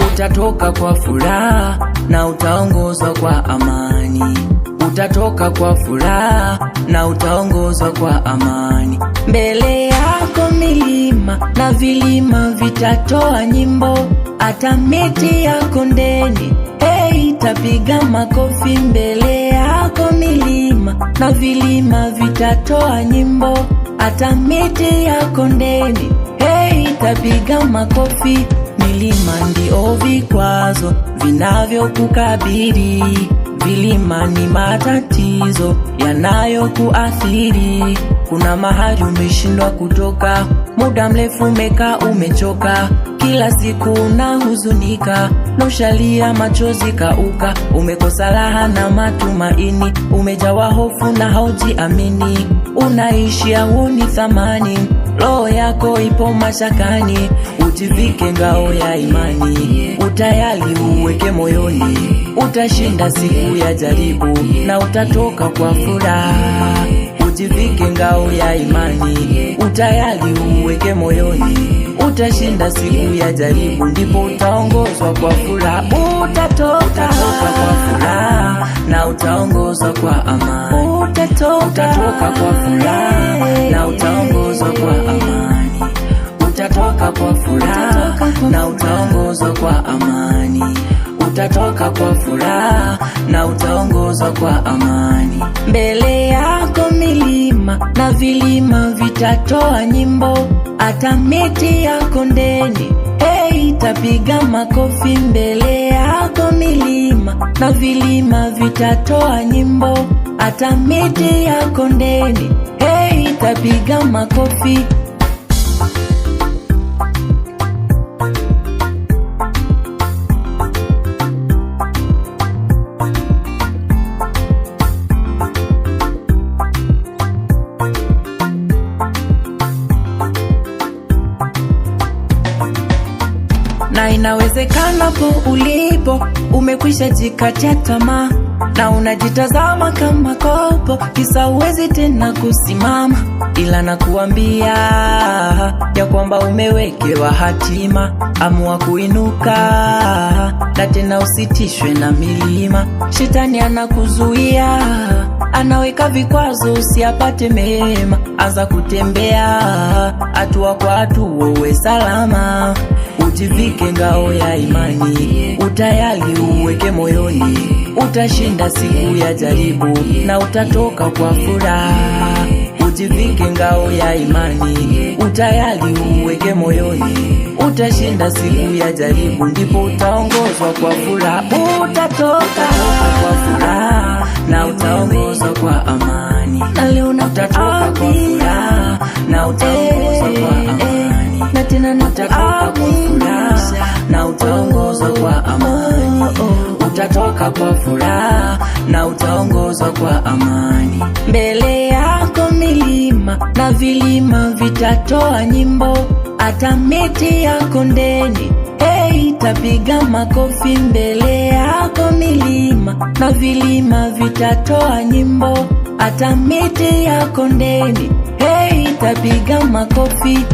Utatoka kwa furaha na utaongozwa kwa amani. Utatoka kwa furaha na utaongozwa kwa amani. Mbele yako milima na vilima vitatoa nyimbo, hata miti ya kondeni itapiga makofi. Mbele yako milima na vilima vitatoa nyimbo, hata miti ya kondeni itapiga makofi. Milima ndio vikwazo vinavyokukabili, vilima ni matatizo yanayokuathiri. Kuna mahali umeshindwa kutoka, muda mrefu umekaa umechoka, kila siku unahuzunika na ushalia machozi kauka. Umekosa raha na matumaini, umejawa hofu na haujiamini, unaishi hauni thamani, roho yako ipo mashakani. Ujivike ngao ya imani, utayali uweke moyoni, utashinda siku ya jaribu na utatoka kwa furaha. Ujivike ngao ya imani, utayali uweke moyoni, utashinda siku ya jaribu, ndipo utaongozwa kwa furaha. Utatoka kwa furaha na utaongozwa kwa amani. Utatoka kwa furaha na utaongozwa kwa amani. Utatoka kwa furaha na utaongozwa kwa amani. Utatoka kwa furaha na utaongozwa kwa amani. Mbele yako milima na vilima vitatoa nyimbo, hata miti ya kondeni itapiga makofi. Mbele yako milima na vilima vitatoa nyimbo, hata miti ya kondeni itapiga makofi. Na inawezekana po ulipo umekwisha jikatia tamaa, na unajitazama kama kopo, kisa uwezi tena kusimama. Ila nakuambia ya kwamba umewekewa hatima, amua kuinuka na tena usitishwe na milima. Shetani anakuzuia, anaweka vikwazo usiapate mema. Anza kutembea hatua kwa hatua uwe salama. Ujivike ngao ya imani, utayali uweke moyoni, utashinda siku ya jaribu na utatoka kwa furaha. Ujivike ngao ya imani, utayali uweke moyoni, utashinda siku ya jaribu, ndipo utaongozwa kwa furaha. Utatoka kwa furaha na utaongozwa kwa amani. Utatoka kwa furaha na utaongozwa kwa amani. Na tena utatoka kwa furaha na utaongozwa kwa amani. Utatoka kwa furaha na utaongozwa kwa amani. Mbele yako milima na vilima vitatoa nyimbo, hata miti ya kondeni itapiga makofi. Mbele yako milima na vilima vitatoa nyimbo, hata miti ya kondeni itapiga makofi.